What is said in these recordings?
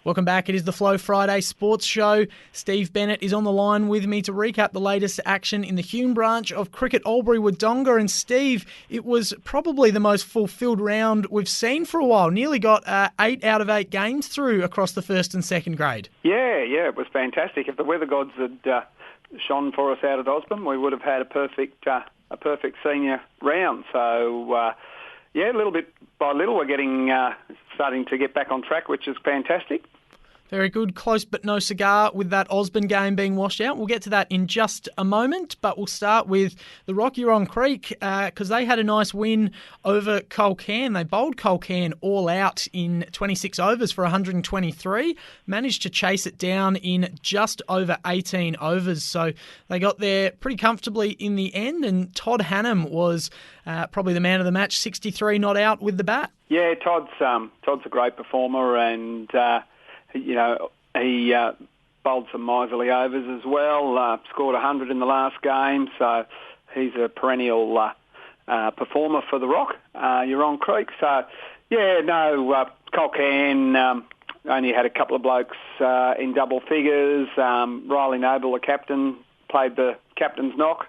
Welcome back. It is the Flow Friday Sports Show. Steve Bennett is on the line with me to recap the latest action in the Hume branch of Cricket Albury-Wodonga. And Steve, it was probably the most fulfilled round we've seen for a while. Nearly got 8 out of 8 games through across the first and second grade. Yeah, it was fantastic. If the weather gods had shone for us out at Osborne, we would have had a perfect senior round. So, little bit by little, we're getting starting to get back on track, which is fantastic. Very good. Close but no cigar with that Osborne game being washed out. We'll get to that in just a moment, but we'll start with the Rocky-Rong Creek because they had a nice win over Culcairn. They bowled Culcairn all out in 26 overs for 123, managed to chase it down in just over 18 overs. So they got there pretty comfortably in the end, and Todd Hannam was probably the man of the match, 63 not out with the bat. Yeah, Todd's a great performer, and he bowled some miserly overs as well, scored 100 in the last game, so he's a perennial performer for the Rock-Rong Creek. So, Culcairn only had a couple of blokes in double figures. Riley Noble, the captain, played the captain's knock,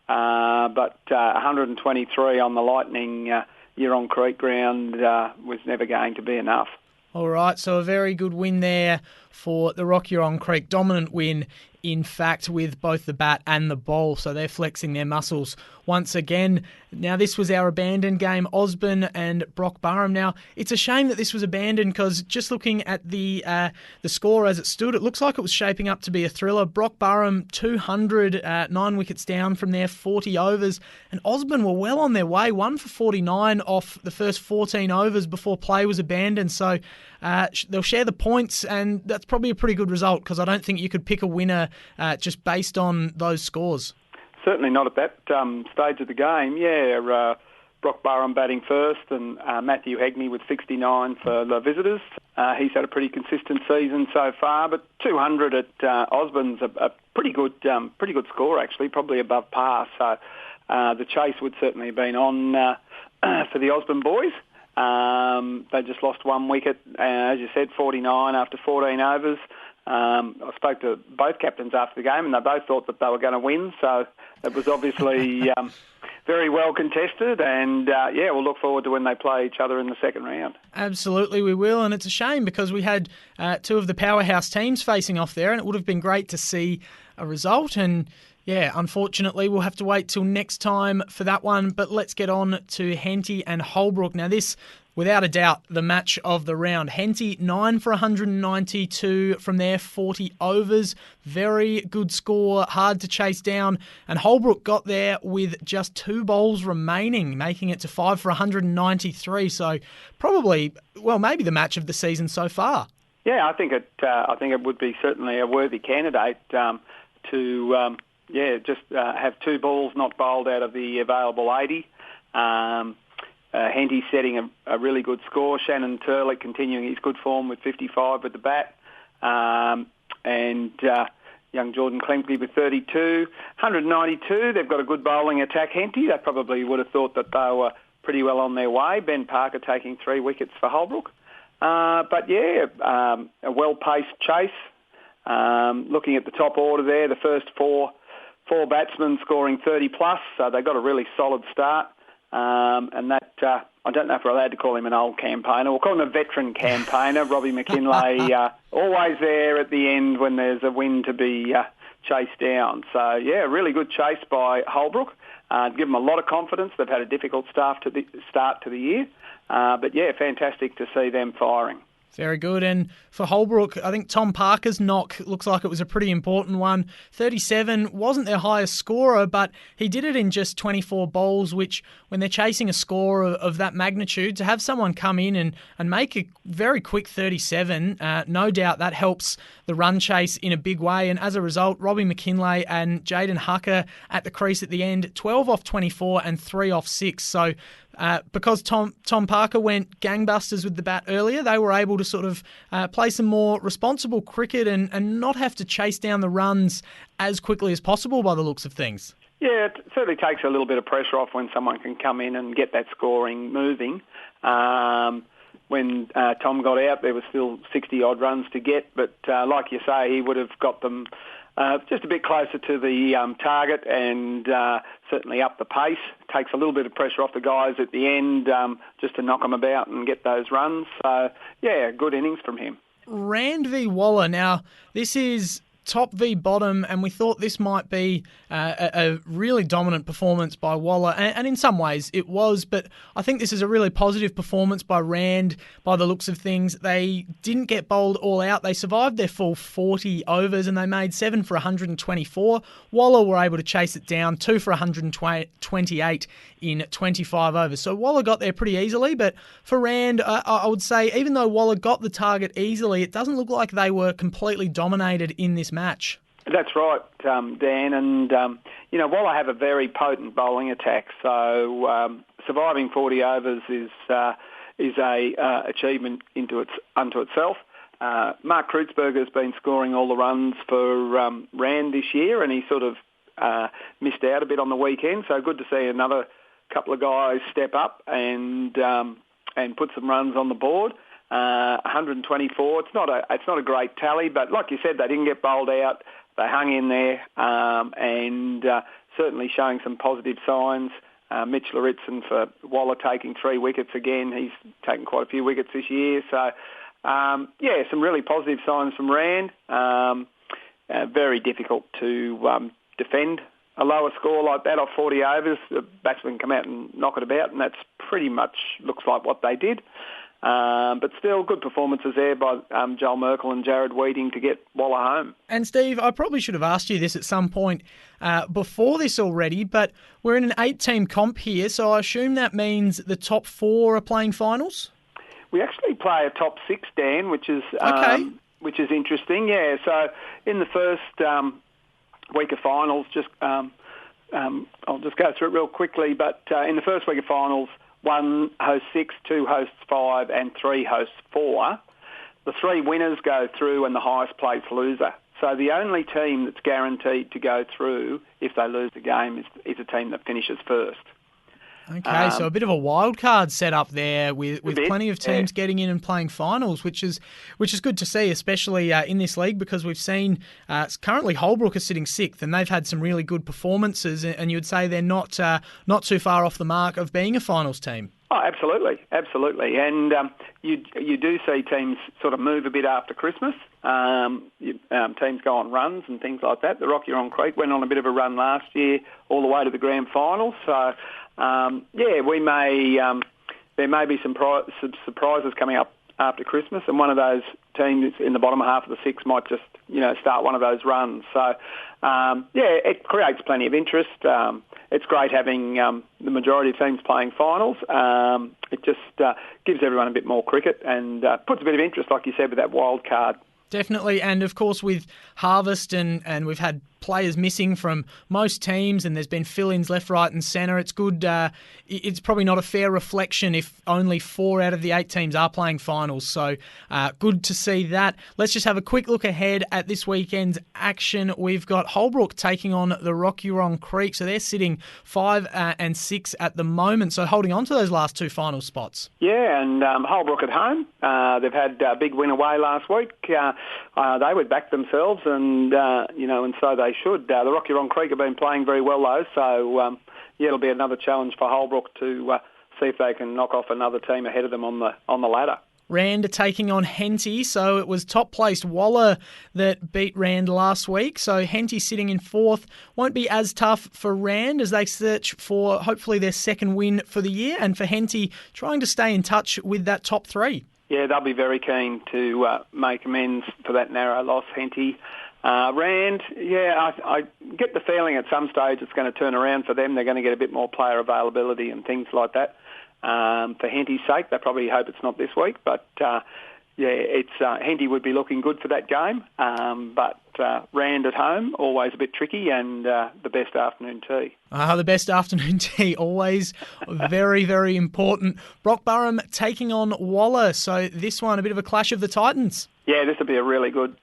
but 123 on the Lightning Rong Creek ground was never going to be enough. All right, so a very good win there for the Rocky-Rong Creek. Dominant win, in fact, with both the bat and the ball. So they're flexing their muscles once again. Now, this was our abandoned game, Osborne and Brock Burham. Now, it's a shame that this was abandoned because just looking at the score as it stood, it looks like it was shaping up to be a thriller. Brock Burham, 200, 9 wickets down from their 40 overs. And Osborne were well on their way, 1 for 49 off the first 14 overs before play was abandoned. So they'll share the points, and that's probably a pretty good result because I don't think you could pick a winner just based on those scores. Certainly not at that stage of the game. Brock Burham batting first, and Matthew Hegney with 69 for the visitors. He's had a pretty consistent season so far, but 200 at Osborne's a pretty good score actually, probably above par. So the chase would certainly have been on for the Osborne boys. They just lost 1 wicket, as you said, 49 after 14 overs. I spoke to both captains after the game, and they both thought that they were going to win. So it was obviously very well contested, and we'll look forward to when they play each other in the second round. Absolutely, we will, and it's a shame because we had two of the powerhouse teams facing off there, and it would have been great to see a result. And unfortunately, we'll have to wait till next time for that one. But let's get on to Henty and Holbrook. Now, this, without a doubt, the match of the round. Henty, 9 for 192 from their 40 overs. Very good score, hard to chase down. And Holbrook got there with just 2 bowls remaining, making it to 5 for 193. So probably, maybe the match of the season so far. Yeah, I think it would be certainly a worthy candidate to have 2 balls not bowled out of the available 80. Henty setting a really good score. Shannon Turley continuing his good form with 55 with the bat. And young Jordan Klemke with 32. 192, they've got a good bowling attack, Henty. They probably would have thought that they were pretty well on their way. Ben Parker taking 3 wickets for Holbrook. A well-paced chase. Looking at the top order there, the first four batsmen scoring 30 plus, so they got a really solid start. And that, I don't know if we're allowed to call him an old campaigner. We'll call him a veteran campaigner. Robbie McKinlay, always there at the end when there's a win to be chased down. So, really good chase by Holbrook. Give them a lot of confidence. They've had a difficult start to the year. Fantastic to see them firing. Very good. And for Holbrook, I think Tom Parker's knock looks like it was a pretty important one. 37 wasn't their highest scorer, but he did it in just 24 bowls, which when they're chasing a score of that magnitude, to have someone come in and make a very quick 37, no doubt that helps the run chase in a big way. And as a result, Robbie McKinlay and Jaden Hucker at the crease at the end, 12 off 24 and 3 off 6. So because Tom Parker went gangbusters with the bat earlier, they were able to sort of play some more responsible cricket and not have to chase down the runs as quickly as possible by the looks of things. Yeah, it certainly takes a little bit of pressure off when someone can come in and get that scoring moving. when Tom got out, there was still 60-odd runs to get. But like you say, he would have got them just a bit closer to the target and certainly up the pace. Takes a little bit of pressure off the guys at the end just to knock them about and get those runs. So, yeah, good innings from him. Rand v Waller. Now, this is top v bottom, and we thought this might be a really dominant performance by Waller, and in some ways it was, but I think this is a really positive performance by Rand by the looks of things. They didn't get bowled all out. They survived their full 40 overs and they made 7 for 124. Waller were able to chase it down, 2 for 128 in 25 overs. So Waller got there pretty easily, but for Rand, I would say even though Waller got the target easily, it doesn't look like they were completely dominated in this match. That's right, Dan. And, Waller have a very potent bowling attack. So surviving 40 overs is a achievement unto itself. Mark Kreutzberger has been scoring all the runs for Rand this year, and he sort of missed out a bit on the weekend. So good to see another couple of guys step up and put some runs on the board. 124. It's not a great tally, but like you said, they didn't get bowled out. They hung in there, and certainly showing some positive signs. Mitch Lauritsen for Waller taking 3 wickets again. He's taken quite a few wickets this year. So, some really positive signs from Rand. Very difficult to defend a lower score like that off 40 overs. The batsmen come out and knock it about, and that's pretty much looks like what they did. But still, good performances there by Joel Merkel and Jared Weeding to get Waller home. And Steve, I probably should have asked you this at some point before this already, but we're in an 8-team comp here, so I assume that means the top 4 are playing finals? We actually play a top 6, Dan, which is interesting. Yeah, so in the first week of finals, I'll just go through it real quickly, but in the first week of finals, 1 hosts 6, 2 hosts 5, and 3 hosts 4. The 3 winners go through and the highest placed loser. So the only team that's guaranteed to go through if they lose the game is a team that finishes first. Okay, so a bit of a wild card set up there with plenty of teams getting in and playing finals, which is good to see, especially in this league, because we've seen currently Holbrook is sitting 6th and they've had some really good performances, and you'd say they're not too far off the mark of being a finals team. Oh, absolutely. And you do see teams sort of move a bit after Christmas. Teams go on runs and things like that. The Rocky-Rong Creek went on a bit of a run last year all the way to the grand final. So, we may there may be some surprises coming up after Christmas, and one of those teams in the bottom half of the 6 might just start one of those runs. So, it creates plenty of interest. It's great having the majority of teams playing finals. It just gives everyone a bit more cricket and puts a bit of interest, like you said, with that wild card. Definitely, and of course with Harvest and we've had players missing from most teams and there's been fill-ins left, right and centre. It's good. It's probably not a fair reflection if only 4 out of the 8 teams are playing finals. So good to see that. Let's just have a quick look ahead at this weekend's action. We've got Holbrook taking on the Rocky-Rong Creek. So they're sitting 5 and 6 at the moment. So holding on to those last 2 final spots. Yeah, and Holbrook at home. They've had a big win away last week. They would back themselves and so they should. The Rocky-Rong Creek have been playing very well though, so it'll be another challenge for Holbrook to see if they can knock off another team ahead of them on the ladder. Rand taking on Henty, so it was top-placed Waller that beat Rand last week. So Henty sitting in 4th. Won't be as tough for Rand as they search for hopefully their second win for the year, and for Henty trying to stay in touch with that top 3. Yeah, they'll be very keen to make amends for that narrow loss, Henty. Rand, I get the feeling at some stage it's going to turn around for them. They're going to get a bit more player availability and things like that. For Henty's sake, they probably hope it's not this week, but Henty would be looking good for that game. But Rand at home, always a bit tricky, and the best afternoon tea. The best afternoon tea, always very, very important. Brock Burham taking on Waller, so this one a bit of a clash of the Titans. Yeah, this will be a really good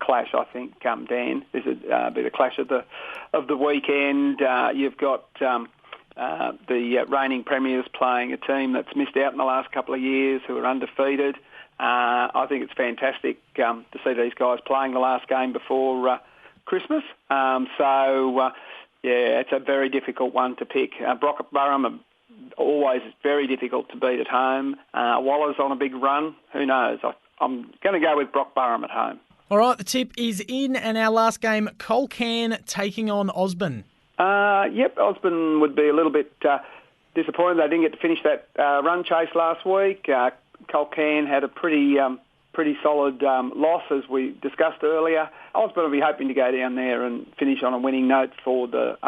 clash, I think, Dan. This would be the clash of the weekend. You've got the reigning premiers playing a team that's missed out in the last couple of years, who are undefeated. I think it's fantastic to see these guys playing the last game before Christmas. It's a very difficult one to pick. Brockburham are always very difficult to beat at home. Waller's on a big run. Who knows? I'm going to go with Brockburham at home. All right, the tip is in, and our last game, Colcan taking on Osborne. Osborne would be a little bit disappointed they didn't get to finish that run chase last week. Colcan had a pretty solid loss, as we discussed earlier. Osborne will be hoping to go down there and finish on a winning note for the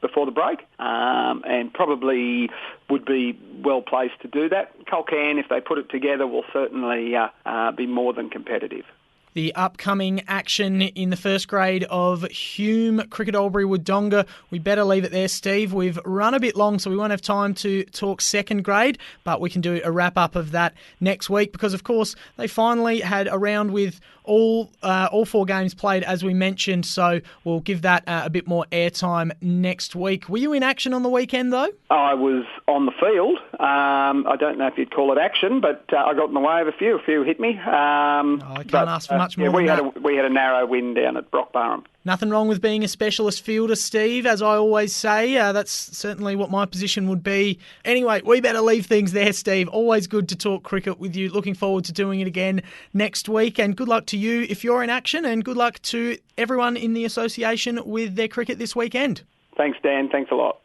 before the break, and probably would be well placed to do that. Colcan, if they put it together, will certainly be more than competitive. The upcoming action in the first grade of Hume, Cricket Albury-Wodonga. We better leave it there, Steve. We've run a bit long, so we won't have time to talk second grade, but we can do a wrap-up of that next week because, of course, they finally had a round with all 4 games played, as we mentioned, so we'll give that a bit more airtime next week. Were you in action on the weekend, though? I was on the field. I don't know if you'd call it action, but I got in the way of a few. A few hit me. I can't ask for much more than that. We had a narrow win down at Brockburham. Nothing wrong with being a specialist fielder, Steve, as I always say. That's certainly what my position would be. Anyway, we better leave things there, Steve. Always good to talk cricket with you. Looking forward to doing it again next week. And good luck to you if you're in action, and good luck to everyone in the association with their cricket this weekend. Thanks, Dan. Thanks a lot.